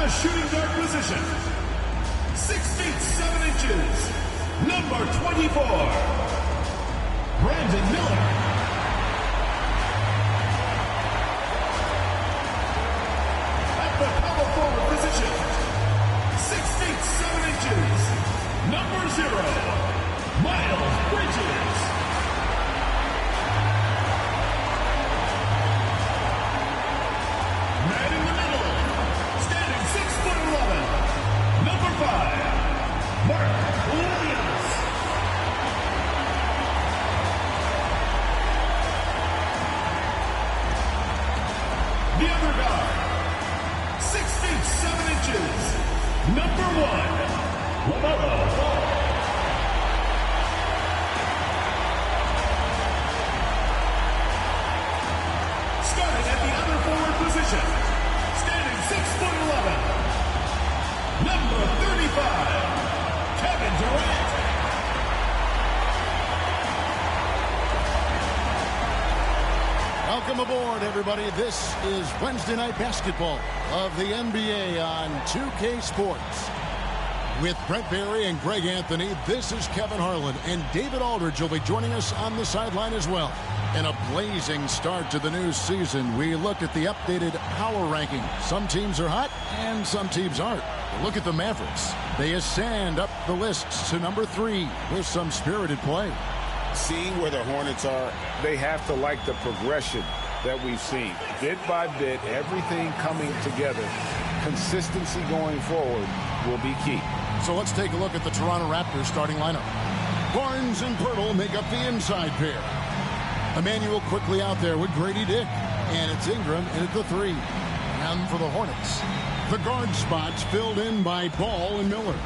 the shooting guard position, 6 feet 7 inches, number 24, Brandon Miller. At the power forward position, 6 feet 7 inches, number 0, Miles Bridges. Man in the middle, standing 6'11", number 5, Mark Williams. The other guard, 6 feet 7 inches, number 1, LaMelo Ball. Starting at the other forward position, standing 6'11", number 35, Kevin Durant. Welcome aboard, everybody. This is Wednesday Night Basketball of the NBA on 2K Sports. With Brent Barry and Greg Anthony, this is Kevin Harlan, and David Aldridge will be joining us on the sideline as well. In a blazing start to the new season, we look at the updated power ranking. Some teams are hot, and some teams aren't. Look at the Mavericks. They ascend up the lists to number 3 with some spirited play. Seeing where the Hornets are, they have to like the progression that we've seen. Bit by bit, everything coming together. Consistency going forward will be key. So let's take a look at the Toronto Raptors starting lineup. Barnes and Pirtle make up the inside pair. Emmanuel quickly out there with Grady Dick. And it's Ingram in at the 3. And for the Hornets, the guard spots filled in by Ball and Miller.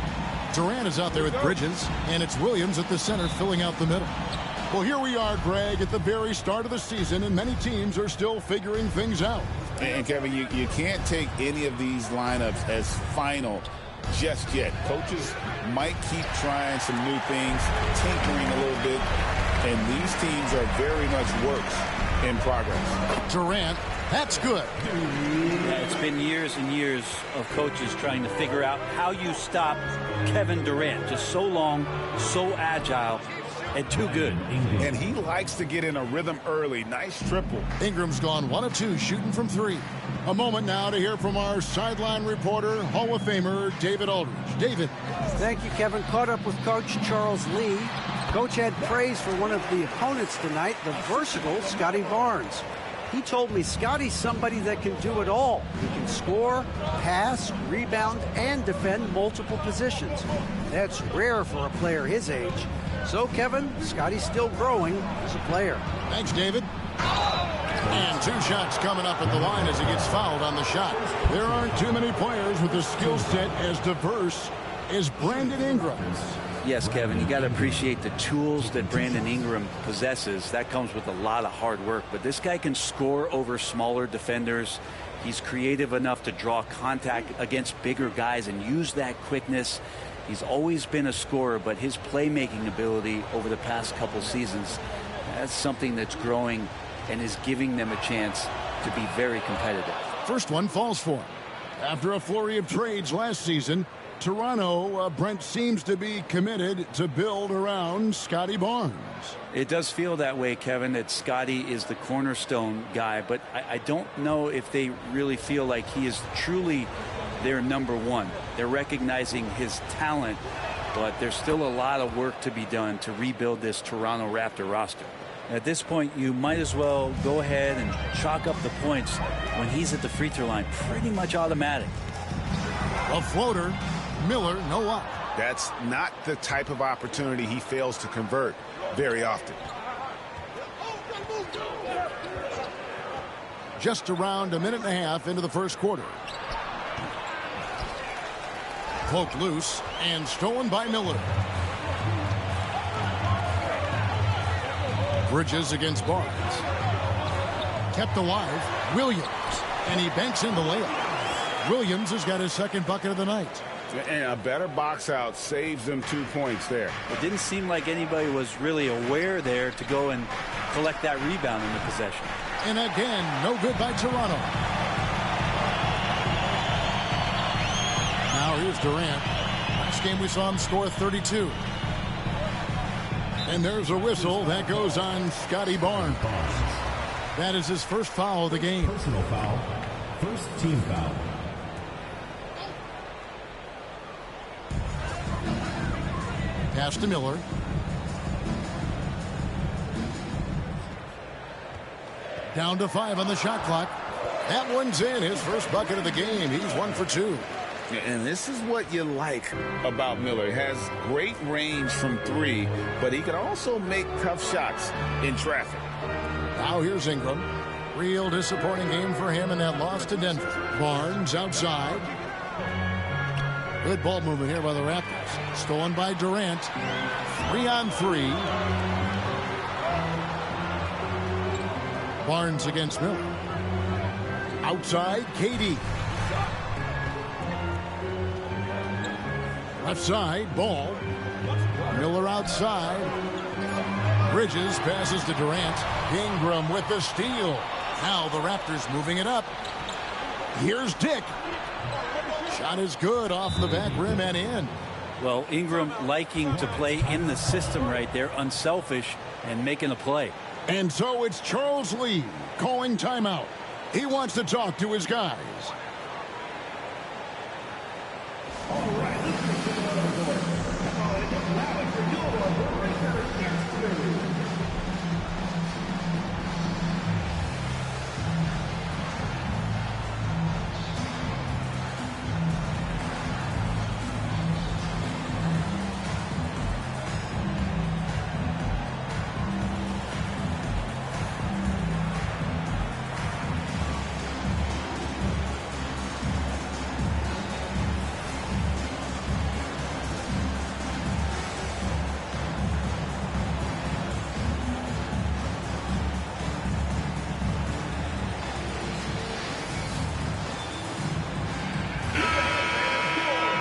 Durant is out there with Bridges, and it's Williams at the center filling out the middle. Well, here we are, Greg, at the very start of the season, and many teams are still figuring things out. And Kevin, you can't take any of these lineups as final just yet. Coaches might keep trying some new things, tinkering a little bit, and these teams are very much works in progress. Durant, that's good. Yeah, it's been years and years of coaches trying to figure out how you stop Kevin Durant. Just so long, so agile, and too good. And he likes to get in a rhythm early. Nice triple. Ingram's gone 1 of 2, shooting from 3. A moment now to hear from our sideline reporter, Hall of Famer David Aldridge. David. Thank you, Kevin. Caught up with Coach Charles Lee. Coach had praise for one of the opponents tonight, the versatile Scotty Barnes. He told me Scotty's somebody that can do it all. He can score, pass, rebound, and defend multiple positions. That's rare for a player his age. So, Kevin, Scotty's still growing as a player. Thanks, David. And 2 shots coming up at the line as he gets fouled on the shot. There aren't too many players with a skill set as diverse as Brandon Ingram. Yes, Kevin, you got to appreciate the tools that Brandon Ingram possesses. That comes with a lot of hard work. But this guy can score over smaller defenders. He's creative enough to draw contact against bigger guys and use that quickness. He's always been a scorer, but his playmaking ability over the past couple seasons, that's something that's growing and is giving them a chance to be very competitive. First one falls for him. After a flurry of trades last season, Toronto, Brent, seems to be committed to build around Scotty Barnes. It does feel that way, Kevin, that Scotty is the cornerstone guy, but I don't know if they really feel like he is truly their number 1. They're recognizing his talent, but there's still a lot of work to be done to rebuild this Toronto Raptor roster. At this point, you might as well go ahead and chalk up the points when he's at the free throw line. Pretty much automatic. A floater. Miller, no luck. That's not the type of opportunity he fails to convert very often. Just around a minute and a half into the first quarter. Poked loose and stolen by Miller. Bridges against Barnes. Kept alive. Williams. And he banks in the layup. Williams has got his second bucket of the night. And a better box out saves them 2 points there. It didn't seem like anybody was really aware there to go and collect that rebound in the possession. And again, no good by Toronto. Here's Durant. Last game we saw him score 32. And there's a whistle that goes on Scotty Barnes. That is his first foul of the game. Personal foul. First team foul. Pass to Miller. Down to 5 on the shot clock. That one's in. His first bucket of the game. He's 1 for 2. And this is what you like about Miller. He has great range from 3, but he can also make tough shots in traffic. Now here's Ingram. Real disappointing game for him in that loss to Denver. Barnes outside. Good ball movement here by the Raptors. Stolen by Durant. 3-on-3. Barnes against Miller. Outside, KD. Left side, Ball. Miller outside. Bridges passes to Durant. Ingram with the steal. Now the Raptors moving it up. Here's Dick. Shot is good off the back rim and in. Well, Ingram liking to play in the system right there, unselfish and making a play. And so it's Charles Lee calling timeout. He wants to talk to his guys.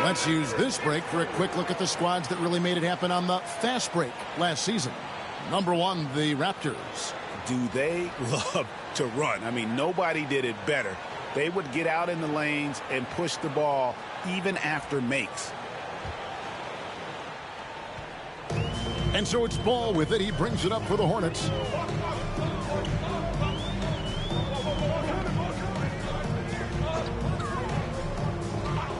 Let's use this break for a quick look at the squads that really made it happen on the fast break last season. Number 1, the Raptors. Do they love to run? I mean, nobody did it better. They would get out in the lanes and push the ball even after makes. And so it's Ball with it. He brings it up for the Hornets.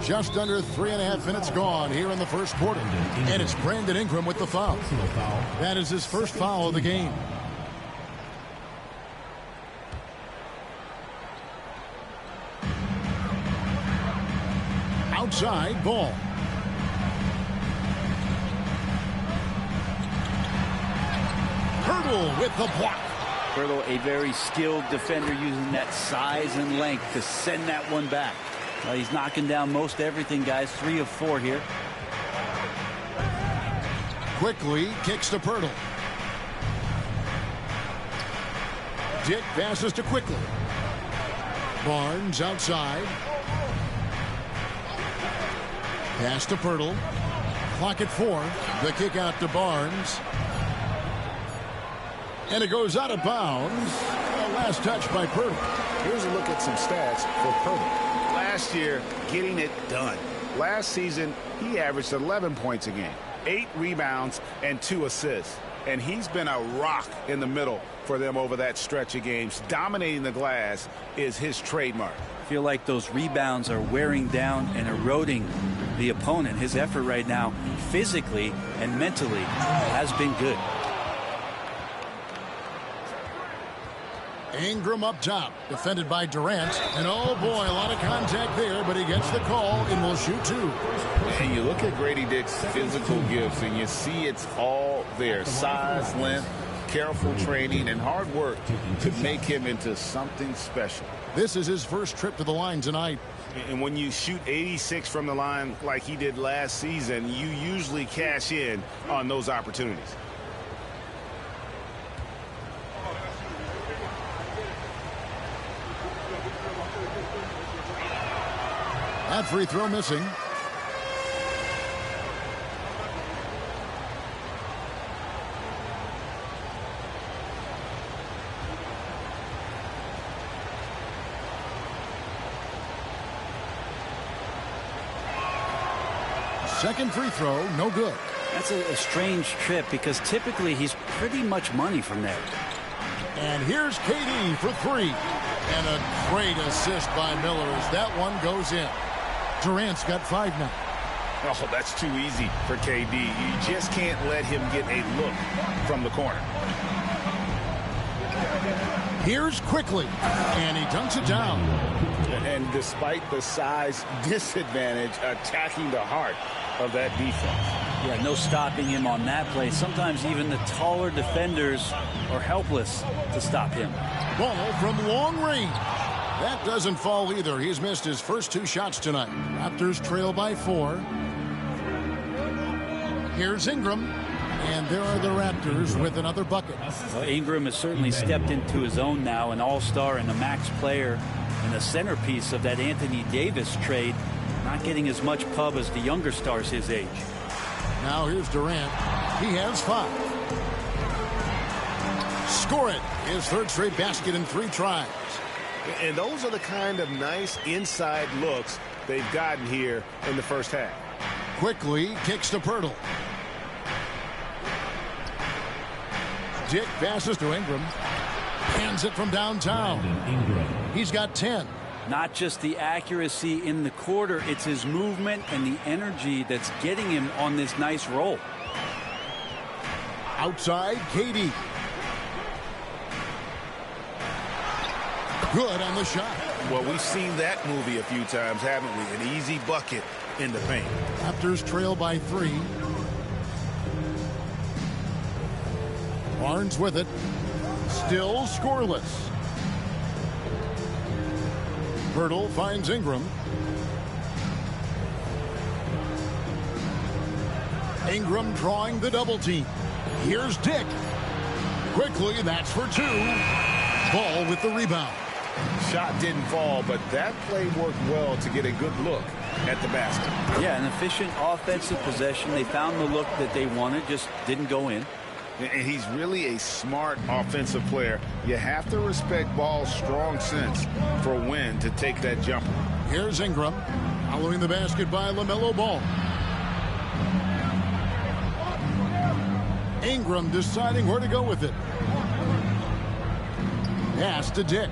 Just under 3.5 minutes gone here in the first quarter. And it's Brandon Ingram with the foul. That is his first foul of the game. Outside, Ball. Hurdle with the block. Hurdle, a very skilled defender, using that size and length to send that one back. He's knocking down most everything, guys. 3 of 4 here. Quickly kicks to Pirtle. Dick passes to Quickly. Barnes outside. Pass to Pirtle. Clock at 4. The kick out to Barnes. And it goes out of bounds. Last touch by Pirtle. Here's a look at some stats for Pirtle. Last year, getting it done. Last season, he averaged 11 points a game, 8 rebounds, and 2 assists. And he's been a rock in the middle for them over that stretch of games. Dominating the glass is his trademark. I feel like those rebounds are wearing down and eroding the opponent. His effort right now, physically and mentally, has been good. Ingram up top, defended by Durant. And oh boy, a lot of contact there, but he gets the call and will shoot 2. And you look at Grady Dick's physical gifts, and you see it's all there. Size, length, careful training, and hard work to make him into something special. This is his first trip to the line tonight. And when you shoot 86 from the line like he did last season, you usually cash in on those opportunities. That free throw missing. Second free throw, no good. That's a strange trip because typically he's pretty much money from there. And here's KD for three. And a great assist by Miller as that one goes in. Durant's got 5 now. Oh, that's too easy for KD. You just can't let him get a look from the corner. Here's Quickly, and he dunks it down. And despite the size disadvantage, attacking the heart of that defense. Yeah, no stopping him on that play. Sometimes even the taller defenders are helpless to stop him. Ball from long range. That doesn't fall either. He's missed his first 2 shots tonight. Raptors trail by 4. Here's Ingram. And there are the Raptors with another bucket. Well, Ingram has certainly stepped into his own now, an all-star and a max player and a centerpiece of that Anthony Davis trade. Not getting as much pub as the younger stars his age. Now here's Durant. He has 5. Score it. His 3rd straight basket in 3 tries. And those are the kind of nice inside looks they've gotten here in the first half. Quickly kicks to Pirtle. Dick passes to Ingram. Hands it from downtown. He's got 10. Not just the accuracy in the quarter, it's his movement and the energy that's getting him on this nice roll. Outside, KD. Good on the shot. Well, we've seen that movie a few times, haven't we? An easy bucket in the paint. Raptors trail by 3. Barnes with it. Still scoreless. Pirtle finds Ingram. Ingram drawing the double team. Here's Dick. Quickly, that's for 2. Ball with the rebound. Shot didn't fall, but that play worked well to get a good look at the basket. Yeah, an efficient offensive possession. They found the look that they wanted, just didn't go in. And he's really a smart offensive player. You have to respect Ball's strong sense for when to take that jumper. Here's Ingram. Following the basket by LaMelo Ball. Ingram deciding where to go with it. Pass to Dick.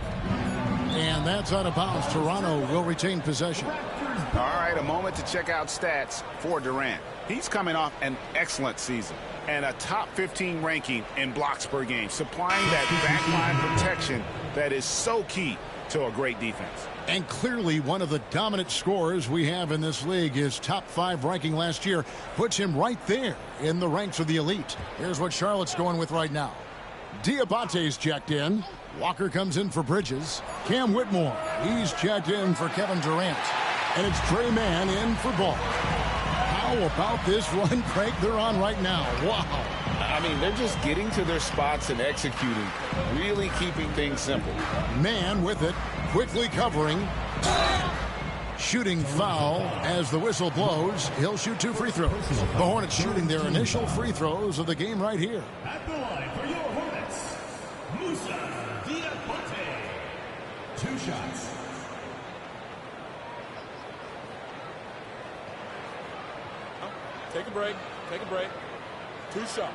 And that's out of bounds. Toronto will retain possession. All right, a moment to check out stats for Durant. He's coming off an excellent season and a top 15 ranking in blocks per game, supplying that backline protection that is so key to a great defense. And clearly one of the dominant scorers we have in this league. His top 5 ranking last year puts him right there in the ranks of the elite. Here's what Charlotte's going with right now. Diabate's checked in. Walker comes in for Bridges. Cam Whitmore, he's checked in for Kevin Durant. And it's Trey Mann in for Ball. How about this run, Craig, they're on right now? Wow. I mean, they're just getting to their spots and executing, really keeping things simple. Mann with it, quickly covering. Shooting foul as the whistle blows. He'll shoot 2 free throws. The Hornets shooting their initial free throws of the game right here. At the line for your Hornets, Musa Diabate. 2 shots. Take a break. Take a break. 2 shots.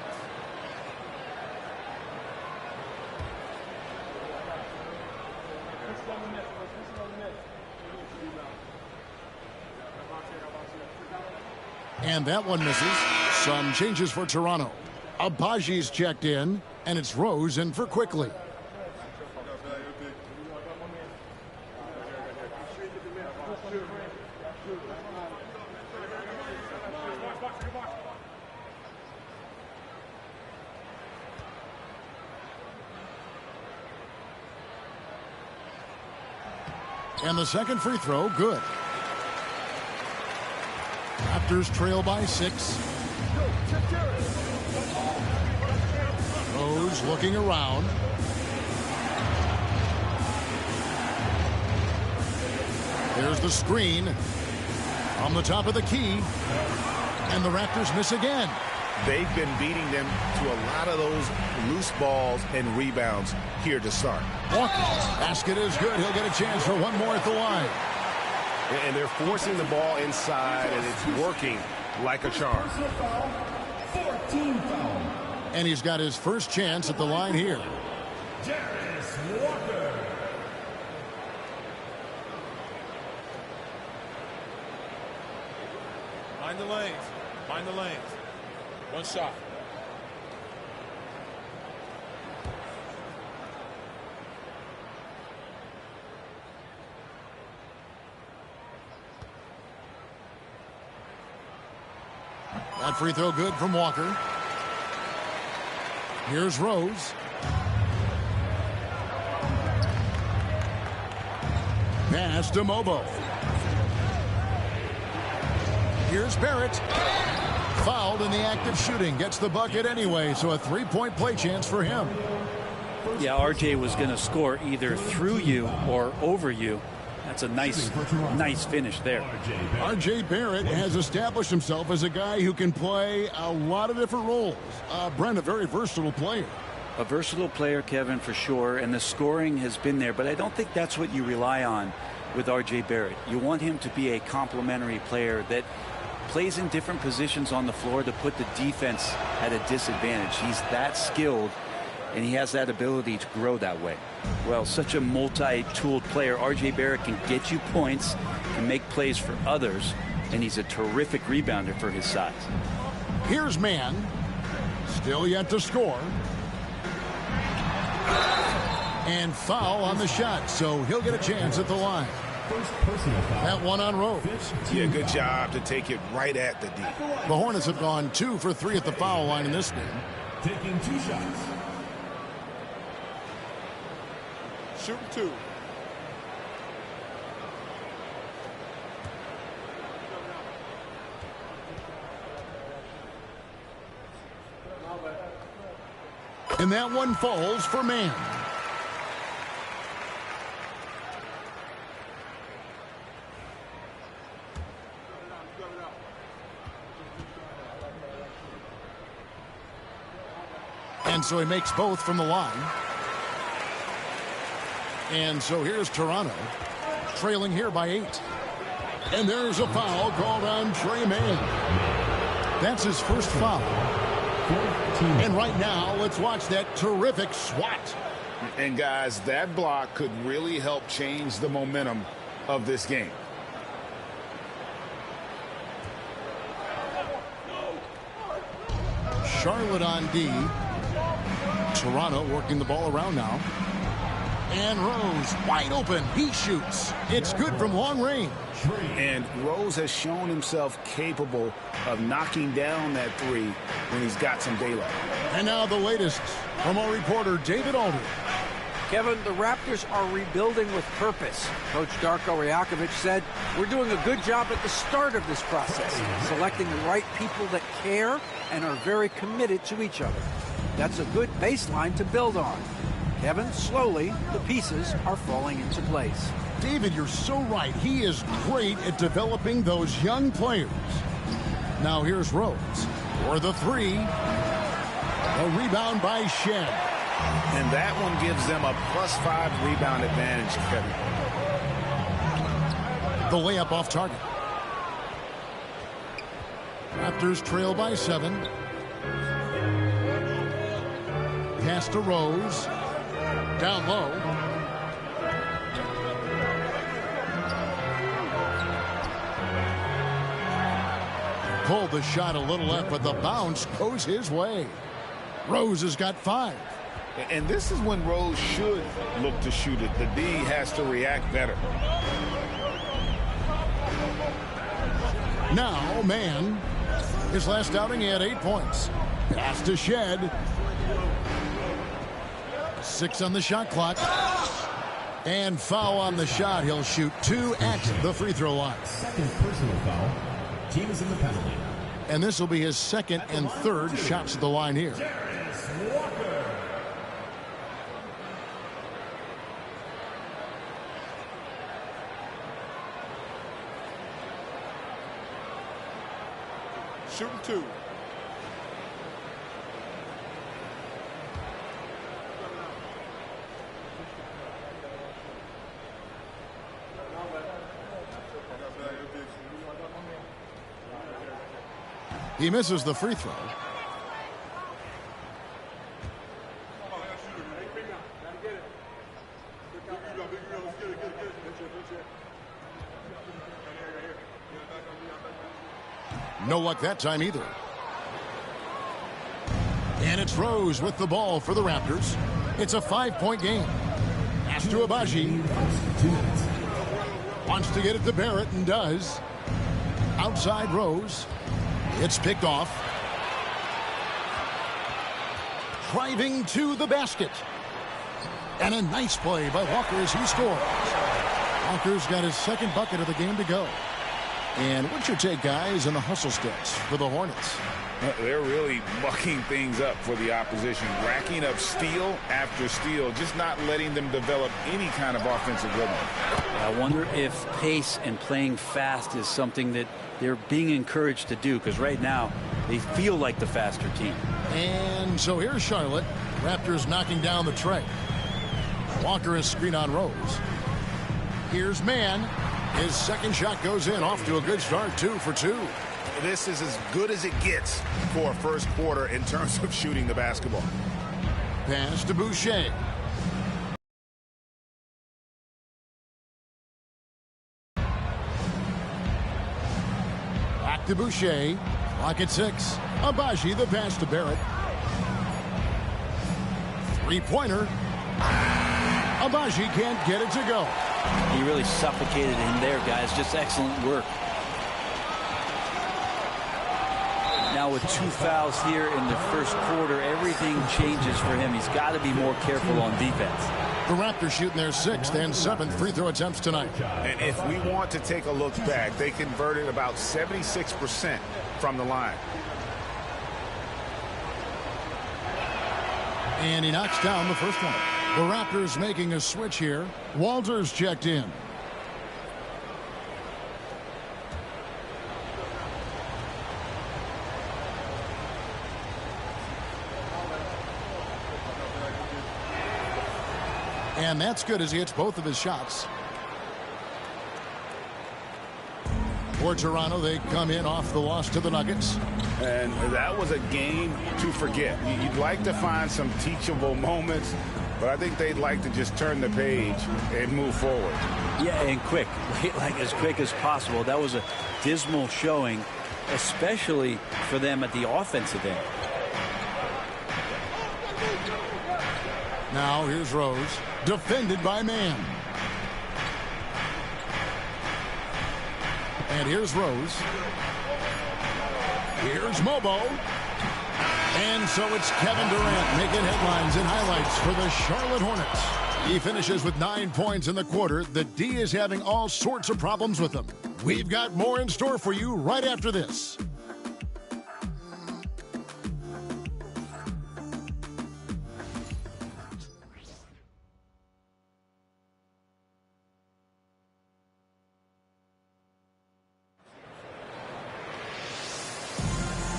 And that one misses. Some changes for Toronto. Abaji's checked in, and it's Rose in for Quickly. And the second free throw, good. Raptors trail by 6. Rose looking around. There's the screen on the top of the key. And the Raptors miss again. They've been beating them to a lot of those loose balls and rebounds here to start. Walker, basket is good. He'll get a chance for one more at the line. And they're forcing the ball inside, and it's working like a charm. Personal foul, 14 foul. And he's got his first chance at the line here. Jarris Walker. Mind the lanes. Mind the lanes. One shot. That free throw good from Walker. Here's Rose. Pass to Mobo. Here's Barrett. Fouled in the act of shooting. Gets the bucket anyway, so a three-point play chance for him. Yeah, RJ was going to score either through you or over you. That's a nice finish there. RJ Barrett has established himself as a guy who can play a lot of different roles. Brent, a very versatile player. A versatile player, Kevin, for sure, and the scoring has been there, but I don't think that's what you rely on with RJ Barrett. You want him to be a complementary player that plays in different positions on the floor to put the defense at a disadvantage. He's that skilled, and he has that ability to grow that way. Well, such a multi-tooled player. RJ Barrett can get you points, can make plays for others, and he's a terrific rebounder for his size. Here's Mann. Still yet to score. And foul on the shot, so he'll get a chance at the line. First personal foul. That one on Rose. Yeah, good job to take it right at the D. The Hornets have gone 2 for 3 at the foul line in this game. Taking 2 shots. Shooting 2. And that one falls for Mann. And so he makes both from the line. And so here's Toronto, trailing here by 8. And there's a foul called on Trey Mann. That's his first foul. And right now, let's watch that terrific swat. And guys, that block could really help change the momentum of this game. Charlotte on D. Toronto working the ball around now. And Rose wide open. He shoots. It's good from long range. And Rose has shown himself capable of knocking down that three when he's got some daylight. And now the latest from our reporter David Aldridge. Kevin, the Raptors are rebuilding with purpose. Coach Darko Rajakovic said, "We're doing a good job at the start of this process, selecting the right people that care and are very committed to each other. That's a good baseline to build on." Kevin, slowly, the pieces are falling into place. David, you're so right. He is great at developing those young players. Now here's Rose for the three. A rebound by Shed. And that one gives them a +5 rebound advantage, Kevin. The layup off target. Raptors trail by 7. Pass to Rose. Down low. Pulled the shot a little left, but the bounce goes his way. Rose has got 5. And this is when Rose should look to shoot it. The D has to react better. Now, Mann. His last outing, he had 8 points. Pass to Shed. 6 on the shot clock. And foul on the shot. He'll shoot 2 at the free throw line. Second personal foul. Team is in the penalty. And this will be his second and third shots at the line here. Jarris Walker. Shooting 2. He misses the free throw. No luck that time either. And it's Rose with the ball for the Raptors. It's a 5-point game. Pass to Abaji. Wants to get it to Barrett and does. Outside Rose. It's picked off. Driving to the basket. And a nice play by Walker as he scores. Walker's got his second bucket of the game to go. And what's your take, guys, on the hustle stats for the Hornets? They're really mucking things up for the opposition, racking up steal after steal, just not letting them develop any kind of offensive rhythm. I wonder if pace and playing fast is something that they're being encouraged to do, because right now they feel like the faster team. And so here's Charlotte. Raptors knocking down the tray. Walker is screen on Rose. Here's Mann. His second shot goes in, off to a good start, 2 for 2. This is as good as it gets for a first quarter in terms of shooting the basketball. Pass to Boucher. Back to Boucher. Clock at 6. Abaji, the pass to Barrett. Three-pointer. Abaji can't get it to go. He really suffocated him there, guys. Just excellent work. Now with 2 fouls here in the first quarter, everything changes for him. He's got to be more careful on defense. The Raptors shooting their 6th and 7th free throw attempts tonight. And if we want to take a look back, they converted about 76% from the line. And he knocks down the first one. The Raptors making a switch here. Walters checked in. And that's good as he hits both of his shots. For Toronto, they come in off the loss to the Nuggets. And that was a game to forget. You'd like to find some teachable moments, but I think they'd like to just turn the page and move forward. Yeah, and quick, like as quick as possible. That was a dismal showing, especially for them at the offensive end. Now here's Rose, defended by Mann. And here's Rose. Here's Mobo. And so it's Kevin Durant making headlines and highlights for the Charlotte Hornets. He finishes with 9 points in the quarter. The D is having all sorts of problems with him. We've got more in store for you right after this.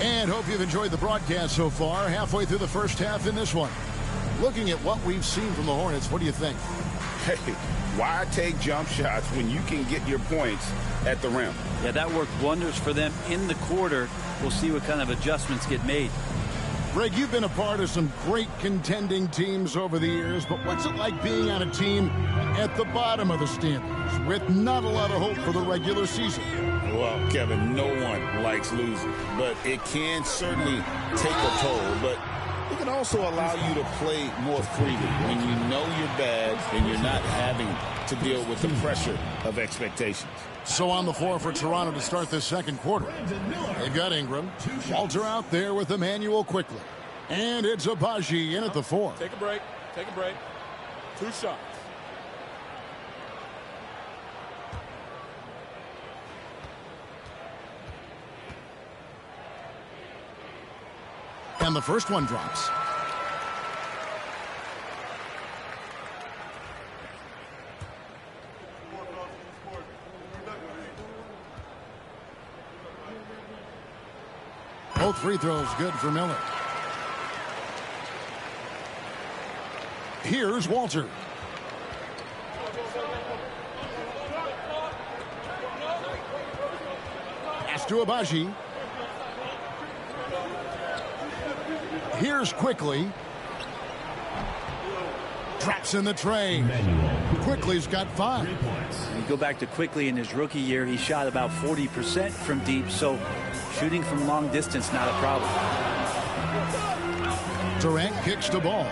And hope you've enjoyed the broadcast so far. Halfway through the first half in this one. Looking at what we've seen from the Hornets, what do you think? Hey, why take jump shots when you can get your points at the rim? Yeah, that worked wonders for them in the quarter. We'll see what kind of adjustments get made. Greg, you've been a part of some great contending teams over the years, but what's it like being on a team at the bottom of the standings with not a lot of hope for the regular season? Well, Kevin, no one likes losing, but it can certainly take a toll. But it can also allow you to play more freely when you know you're bad and you're not having to deal with the pressure of expectations. So on the floor for Toronto to start this second quarter. They've got Ingram. Walter out there with Emmanuel quickly. And it's Abaji in at the 4. Take a break. Take a break. 2 shots. And the first one drops. Both free throws good for Miller. Here's Walter. Pass to Abaji. Here's Quickly. Drops in the tray. Quickly's got 5. You go back to Quickly in his rookie year, he shot about 40% from deep, so shooting from long distance, not a problem. Durant kicks the ball.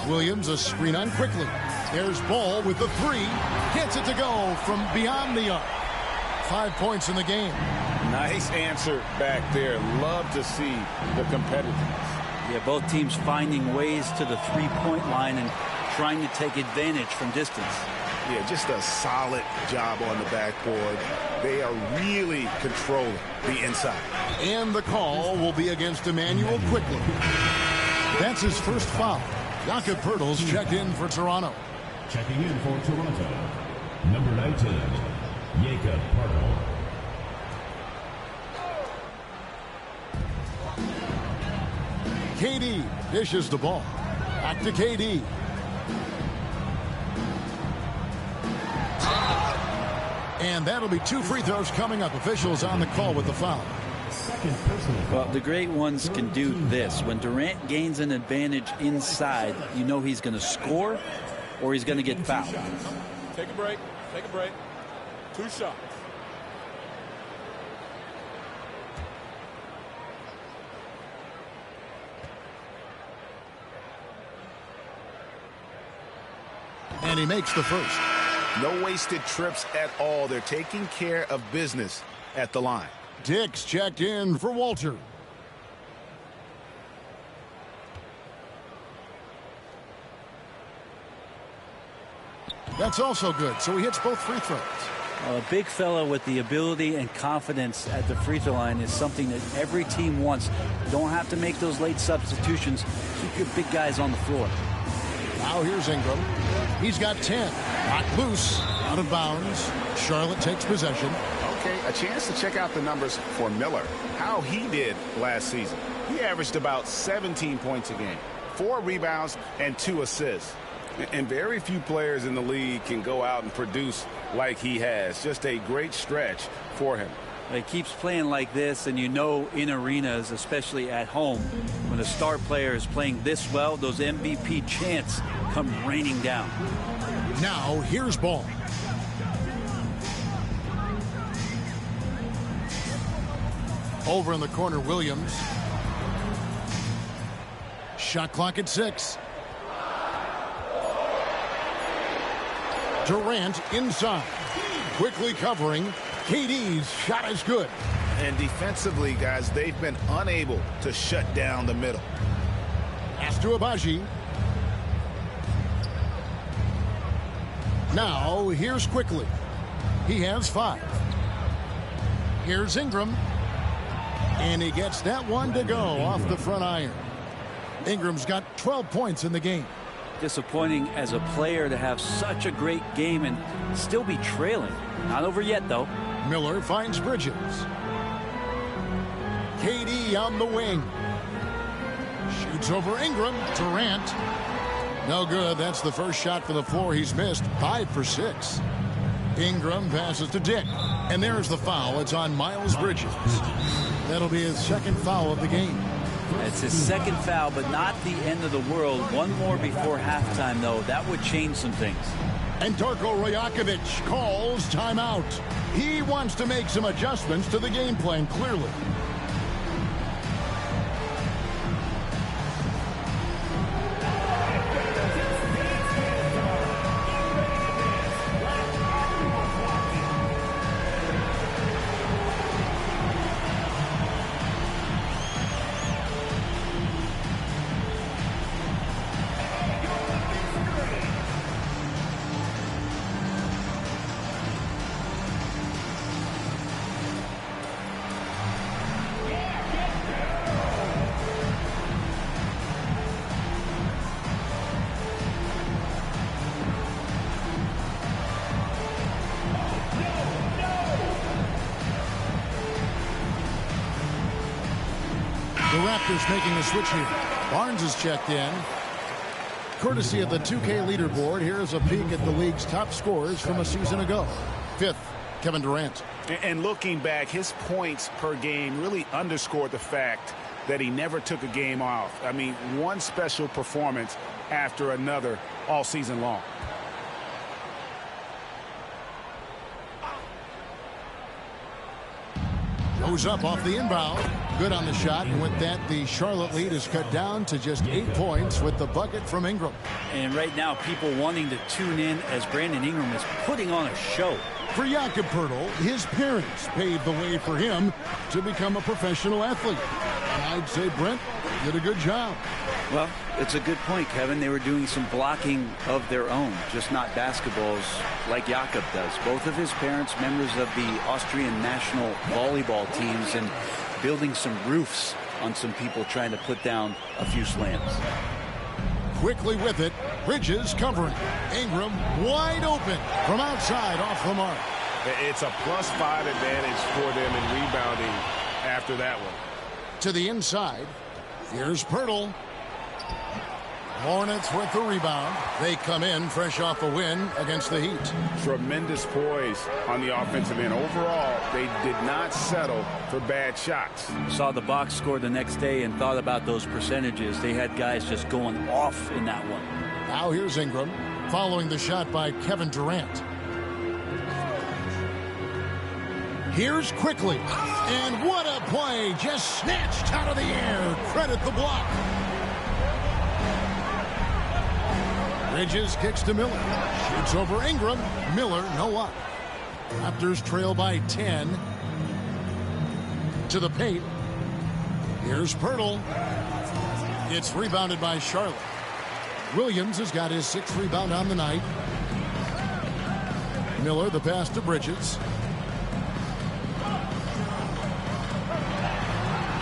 Williams a screen on Quickly. There's Ball with the 3. Gets it to go from beyond the arc. 5 points in the game. Nice answer back there. Love to see the competitiveness. Yeah, both teams finding ways to the three-point line and trying to take advantage from distance. Yeah, just a solid job on the backboard. They are really controlling the inside. And the call will be against Emmanuel Quickly. That's his first foul. Jakob Poeltl's checked in for Toronto. Checking in for Toronto, number 19, Jakob Poeltl. KD dishes the ball. Back to KD. And that'll be 2 free throws coming up. Officials on the call with the foul. Well, the great ones can do this. When Durant gains an advantage inside, you know he's going to score or he's going to get fouled. Take a break. Take a break. 2 shots. And he makes the first. No wasted trips at all. They're taking care of business at the line. Dix checked in for Walter. That's also good, so he hits both free throws. A big fella with the ability and confidence at the free throw line is something that every team wants. You don't have to make those late substitutions. Keep your big guys on the floor. Now here's Ingram. He's got 10. Knocked loose, out of bounds. Charlotte takes possession. Okay, a chance to check out the numbers for Miller. How he did last season. He averaged about 17 points a game, 4 rebounds, and 2 assists. And very few players in the league can go out and produce like he has. Just a great stretch for him. He keeps playing like this, and you know in arenas, especially at home, when a star player is playing this well, those MVP chants come raining down. Now here's Ball. Over in the corner, Williams. Shot clock at 6. Durant inside. Quickly covering. KD's shot is good. And defensively, guys, they've been unable to shut down the middle. Pass to Abaji. Now, here's Quickly. He has 5. Here's Ingram. And he gets that one to go off the front iron. Ingram's got 12 points in the game. Disappointing as a player to have such a great game and still be trailing. Not over yet, though. Miller finds Bridges. KD on the wing. Shoots over Ingram. Durant. No good. That's the first shot for the floor he's missed. 5 for 6. Ingram passes to Dick. And there's the foul. It's on Miles Bridges. That'll be his second foul of the game. It's his second foul, but not the end of the world. One more before halftime, though. That would change some things. And Darko Rajakovic calls timeout. He wants to make some adjustments to the game plan, clearly. The Raptors making a switch here. Barnes is checked in. Courtesy of the 2K leaderboard, here's a peek at the league's top scorers from a season ago. 5th, Kevin Durant. And looking back, his points per game really underscored the fact that he never took a game off. I mean, one special performance after another all season long. Goes up off the inbound. Good on the shot. And with that, the Charlotte lead is cut down to just 8 points with the bucket from Ingram. And right now, people wanting to tune in as Brandon Ingram is putting on a show. For Jakob Poeltl, his parents paved the way for him to become a professional athlete. And I'd say Brent did a good job. Well, it's a good point, Kevin. They were doing some blocking of their own, just not basketballs like Jakob does. Both of his parents, members of the Austrian national volleyball teams, and building some roofs on some people trying to put down a few slams. Quickly with it, Bridges covering. Ingram wide open from outside off the mark. It's a +5 advantage for them in rebounding after that one. To the inside, here's Poeltl. Hornets with the rebound. They come in fresh off a win against the Heat. Tremendous poise on the offensive end. Overall, they did not settle for bad shots. Saw the box score the next day and thought about those percentages. They had guys just going off in that one. Now here's Ingram following the shot by Kevin Durant. Here's quickly. And what a play. Just snatched out of the air. Credit the block. Bridges kicks to Miller. Shoots over Ingram. Miller, no luck. Raptors trail by 10. To the paint. Here's Poeltl. It's rebounded by Charlotte. Williams has got his 6th rebound on the night. Miller, the pass to Bridges.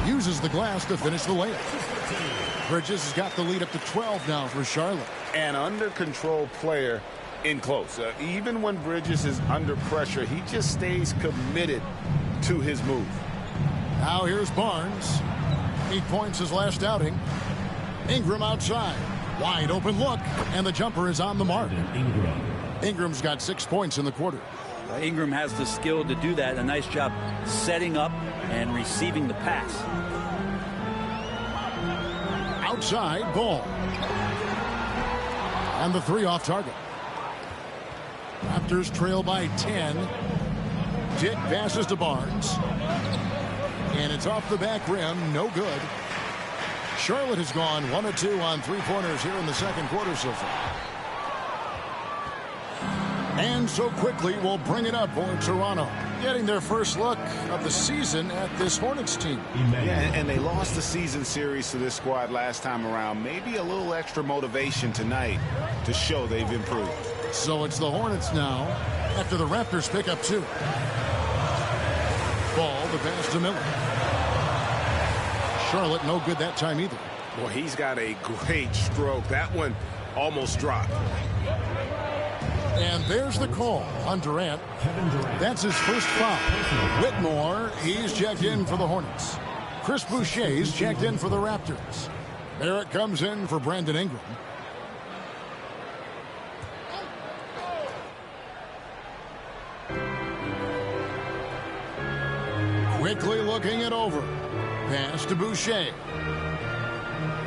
Uses the glass to finish the layup. Bridges has got the lead up to 12 now for Charlotte. An under-control player in close. Even when Bridges is under pressure, he just stays committed to his move. Now here's Barnes. 8 points his last outing. Ingram outside. Wide open look, and the jumper is on the mark. Ingram's got 6 points in the quarter. Ingram has the skill to do that. A nice job setting up and receiving the pass. Outside, ball. And the 3 off target. Raptors trail by 10. Dick passes to Barnes. And it's off the back rim, no good. Charlotte has gone 1 of 2 on 3-pointers here in the second quarter so far. And so quickly we'll bring it up for Toronto, getting their first look of the season at this Hornets team. Yeah, and they lost the season series to this squad last time around. Maybe a little extra motivation tonight to show they've improved. So it's the Hornets now after the Raptors pick up 2. Ball, the pass to Miller. Charlotte no good that time either. Well, he's got a great stroke. That one almost dropped. And there's the call on Durant. That's his first foul. Whitmore, he's checked in for the Hornets. Chris Boucher's checked in for the Raptors. Barrett comes in for Brandon Ingram. Quickly looking it over. Pass to Boucher.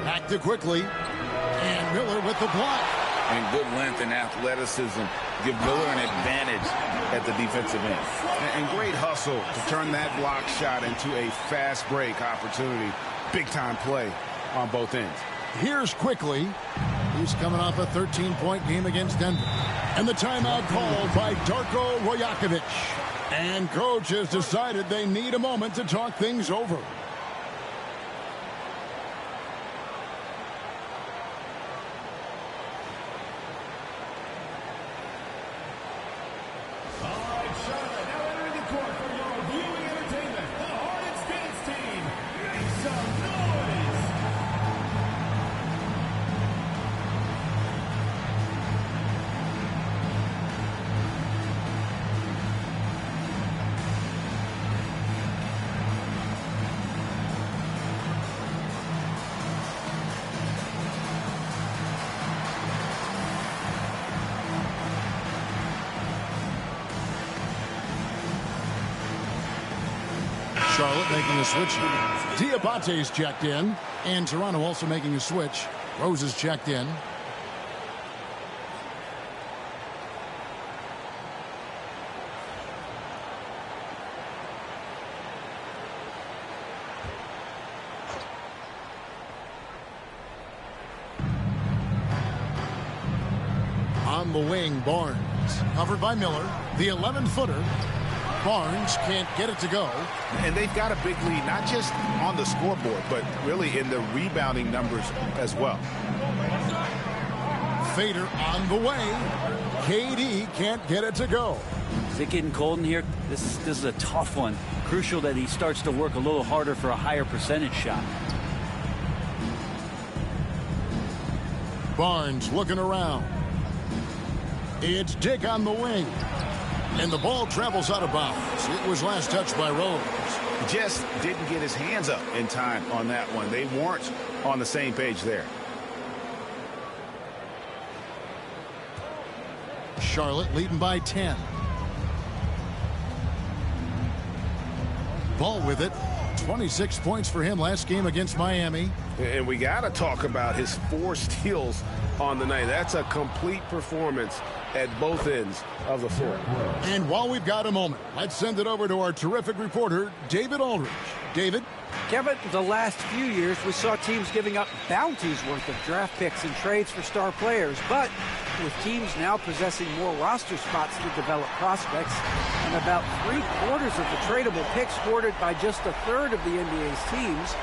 Back to Quickly. And Miller with the block. And good length and athleticism give Miller an advantage at the defensive end. And great hustle to turn that block shot into a fast break opportunity. Big time play on both ends. Here's Quickly. He's coming off a 13-point game against Denver. And the timeout called by Darko Rajakovic. And coach has decided they need a moment to talk things over. Charlotte making a switch. Diabate's checked in. And Toronto also making a switch. Rose is checked in. On the wing, Barnes. Covered by Miller. The 11-footer. Barnes can't get it to go. And they've got a big lead, not just on the scoreboard, but really in the rebounding numbers as well. Fader on the way. KD can't get it to go. Is it getting cold in here? This is a tough one. Crucial that he starts to work a little harder for a higher percentage shot. Barnes looking around. It's Dick on the wing. And the ball travels out of bounds. It was last touched by Rose. Just didn't get his hands up in time on that one. They weren't on the same page there. Charlotte leading by 10. Ball with it. 26 points for him last game against Miami. And we got to talk about his 4 steals on the night. That's a complete performance at both ends of the floor. And while we've got a moment, let's send it over to our terrific reporter, David Aldridge. David? Kevin, the last few years we saw teams giving up bounties worth of draft picks and trades for star players. But with teams now possessing more roster spots to develop prospects and about 3/4 of the tradable picks hoarded by just a third of the NBA's teams,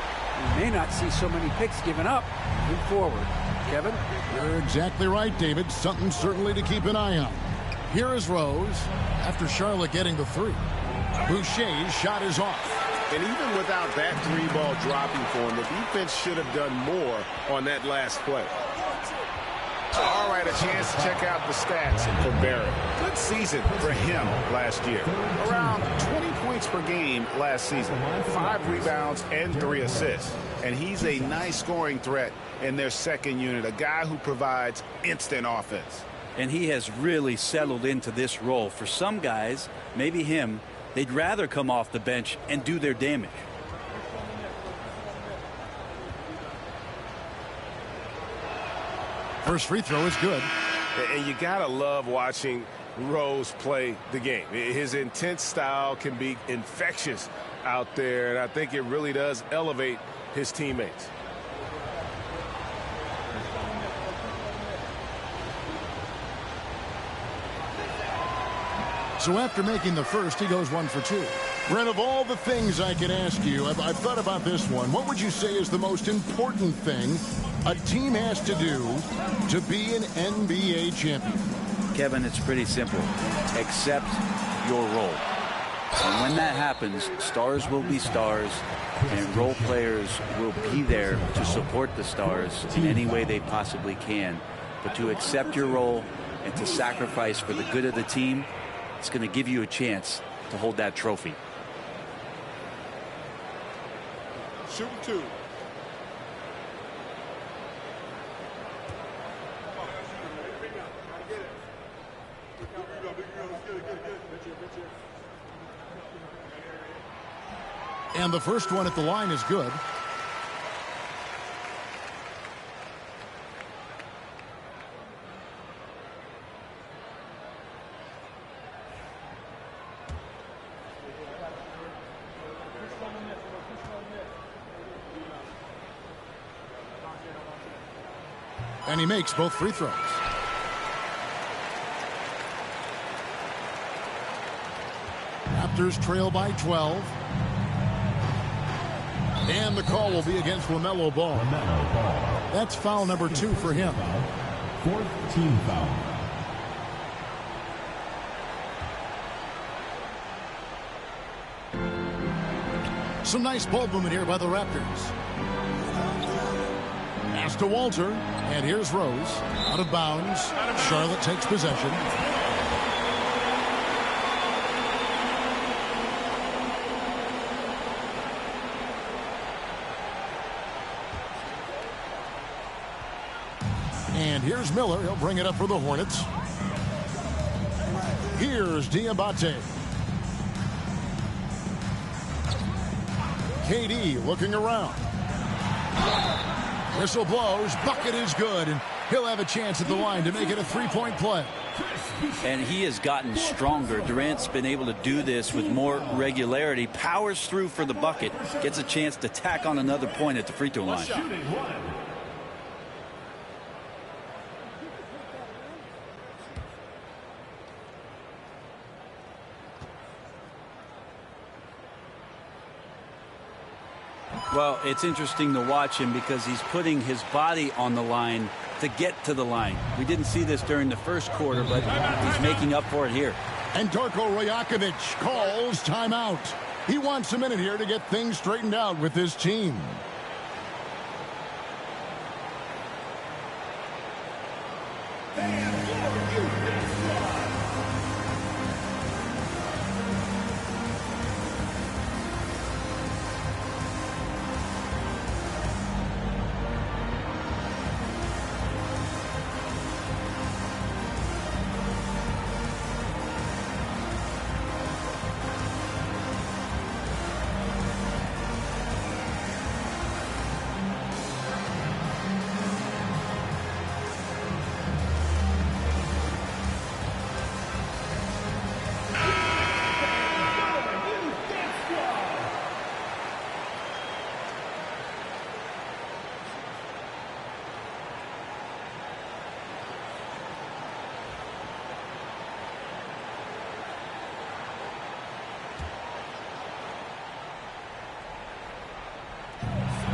we may not see so many picks given up moving forward. Kevin? You're exactly right, David. Something certainly to keep an eye on. Here is Rose after Charlotte getting the 3. Boucher's shot is off. And even without that 3-ball dropping for him, the defense should have done more on that last play. All right, a chance to check out the stats for Barrett. Good season for him last year. Around 20 points per game last season. 5 rebounds and 3 assists. And he's a nice scoring threat in their second unit, a guy who provides instant offense. And he has really settled into this role. For some guys, maybe him, they'd rather come off the bench and do their damage. First free throw is good. And you got to love watching Rose play the game. His intense style can be infectious out there, and I think it really does elevate his teammates. So after making the first, he goes 1 for 2. Brent, of all the things I could ask you, I've thought about this one. What would you say is the most important thing a team has to do to be an NBA champion? Kevin, it's pretty simple. Accept your role. And when that happens, stars will be stars, and role players will be there to support the stars in any way they possibly can. But to accept your role and to sacrifice for the good of the team, it's going to give you a chance to hold that trophy. Shooting 2. And the first one at the line is good. And he makes both free throws. Raptors trail by 12. And the call will be against LaMelo Ball. That's foul number 2 for him. 4th team foul. Some nice ball movement here by the Raptors. Pass to Walter. And here's Rose. Out of bounds. Charlotte takes possession. And here's Miller. He'll bring it up for the Hornets. Here's Diabate. KD looking around. Whistle blows. Bucket is good, and he'll have a chance at the line to make it a three-point play. And he has gotten stronger. Durant's been able to do this with more regularity. Powers through for the bucket. Gets a chance to tack on another point at the free throw line. Well, it's interesting to watch him because he's putting his body on the line to get to the line. We didn't see this during the first quarter, but he's making up for it here. And Darko Rajakovic calls timeout. He wants a minute here to get things straightened out with his team.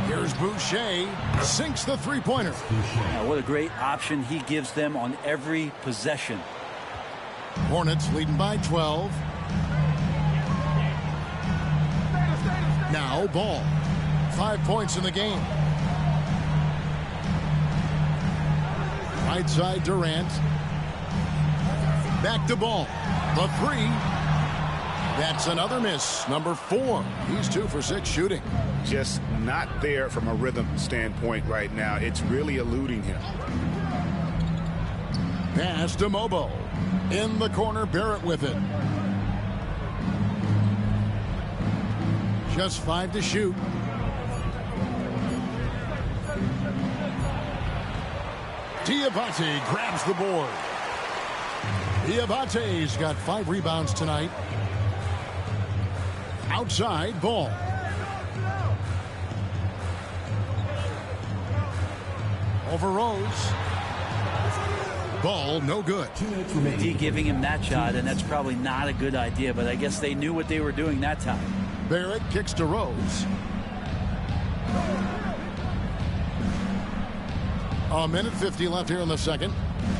Here's Boucher, sinks the three-pointer. Now, what a great option he gives them on every possession. Hornets leading by 12. Now Ball. 5 points in the game. Right side Durant. Back to Ball. The three. That's another miss. Number 4. He's 2 for 6 shooting. Just not there from a rhythm standpoint right now. It's really eluding him. Pass to Mobo. In the corner, Barrett with it. Just 5 to shoot. Diabate grabs the board. Diabate's got 5 rebounds tonight. Outside, Ball. Over Rose. Ball, no good. D giving him that shot, and that's probably not a good idea, but I guess they knew what they were doing that time. Barrett kicks to Rose. A minute 50 left here in the second.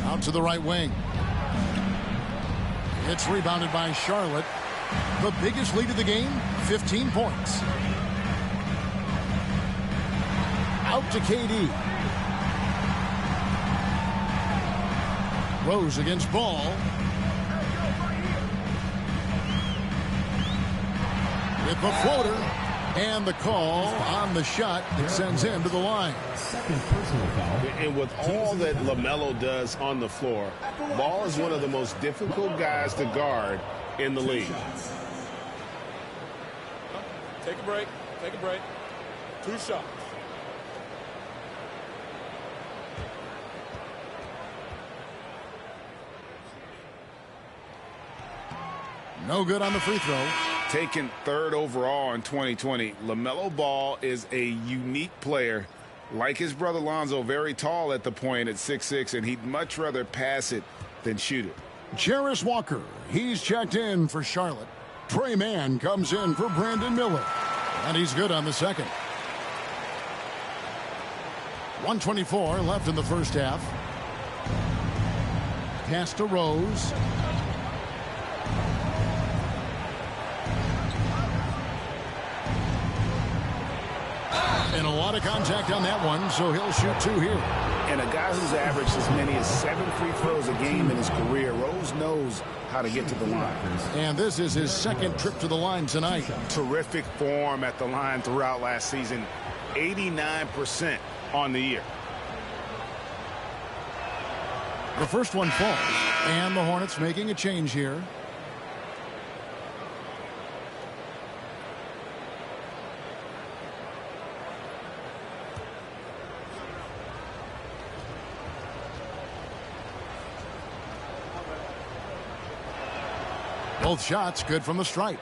Out to the right wing. It's rebounded by Charlotte. The biggest lead of the game, 15 points. Out to KD. Rose against Ball. With the floater. And the call on the shot that sends him to the line. Second personal foul. And with all that LaMelo does on the floor, Ball is one of the most difficult guys to guard in the league. Take a break. Take a break. 2 shots. No good on the free throw. Taken 3rd overall in 2020, LaMelo Ball is a unique player. Like his brother Lonzo, very tall at the point at 6'6", and he'd much rather pass it than shoot it. Jarris Walker, he's checked in for Charlotte. Trey Mann comes in for Brandon Miller. And he's good on the second. 1:24 left in the first half. Pass to Rose. And a lot of contact on that one, so he'll shoot 2 here. And a guy who's averaged as many as 7 free throws a game in his career, Rose knows how to get to the line. And this is his 2nd trip to the line tonight. Terrific form at the line throughout last season. 89% on the year. The first one falls. And the Hornets making a change here. Both shots good from the stripe.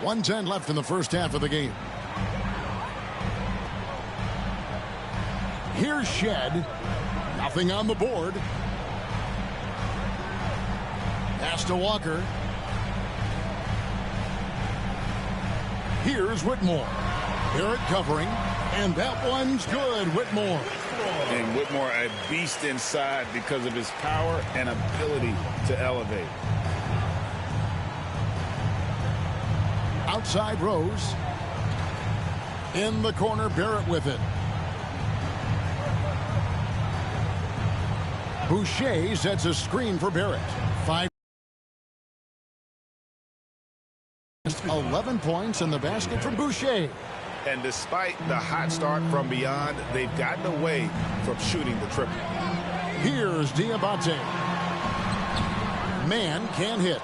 1:10 left in the first half of the game. Here's Shed. Nothing on the board. Pass to Walker. Here's Whitmore. Barrett covering. And that one's good. Whitmore. And Whitmore, a beast inside because of his power and ability to elevate. Outside Rose. In the corner, Barrett with it. Boucher sets a screen for Barrett. 11 points in the basket from Boucher. And despite the hot start from beyond, they've gotten away from shooting the triple. Here's Diabate. Man can hit.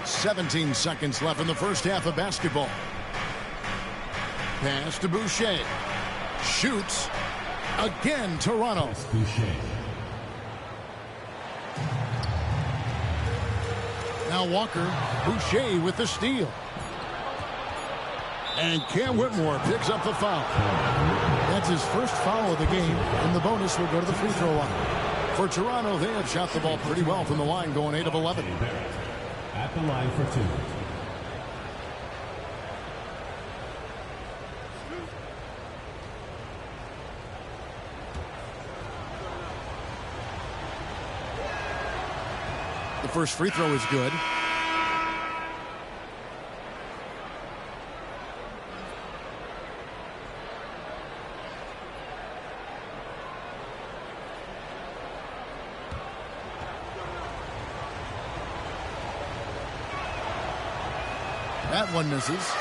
17 seconds left in the first half of basketball. Pass to Boucher. Shoots. Again, Toronto. Now Walker. Boucher with the steal. And Cam Whitmore picks up the foul. That's his first foul of the game, and the bonus will go to the free throw line. For Toronto, they have shot the ball pretty well from the line, going 8 of 11. At the line for 2. The first free throw is good. That one misses.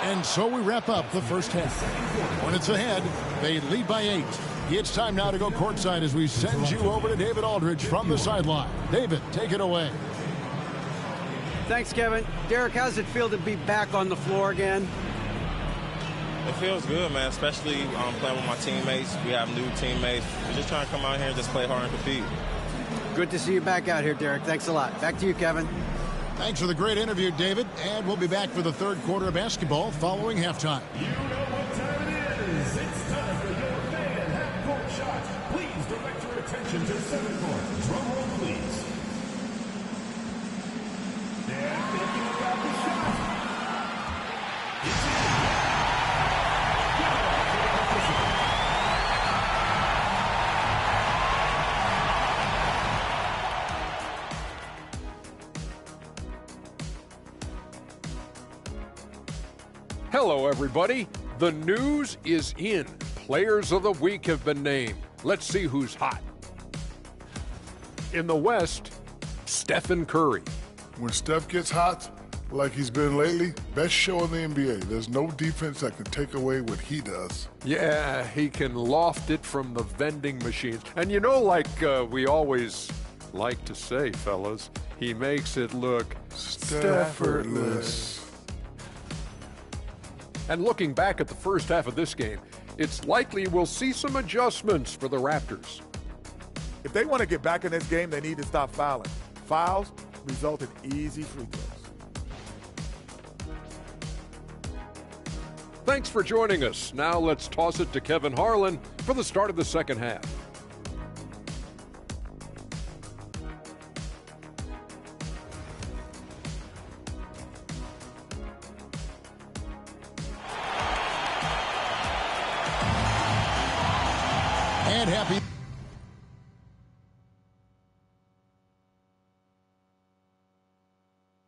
And so we wrap up the first half. Hornets ahead. They lead by 8. It's time now to go courtside as we send you over to David Aldridge from the sideline. David, take it away. Thanks, Kevin. Derek, how's it feel to be back on the floor again? It feels good, man, especially playing with my teammates. We have new teammates. We're just trying to come out here and just play hard and compete. Good to see you back out here, Derek. Thanks a lot. Back to you, Kevin. Thanks for the great interview, David. And we'll be back for the third quarter of basketball following halftime. You know what time it is. It's time for your fan half-court shot. Please direct your attention to center court. Drum roll, please. They're thinking about the shot. It's in. Hello, everybody. The news is in. Players of the week have been named. Let's see who's hot. In the West, Stephen Curry. When Steph gets hot, like he's been lately, best show in the NBA. There's no defense that can take away what he does. Yeah, he can loft it from the vending machines. And you know, like we always like to say, fellas, he makes it look effortless. And looking back at the first half of this game, it's likely we'll see some adjustments for the Raptors. If they want to get back in this game, they need to stop fouling. Fouls result in easy free throws. Thanks for joining us. Now let's toss it to Kevin Harlan for the start of the second half. And happy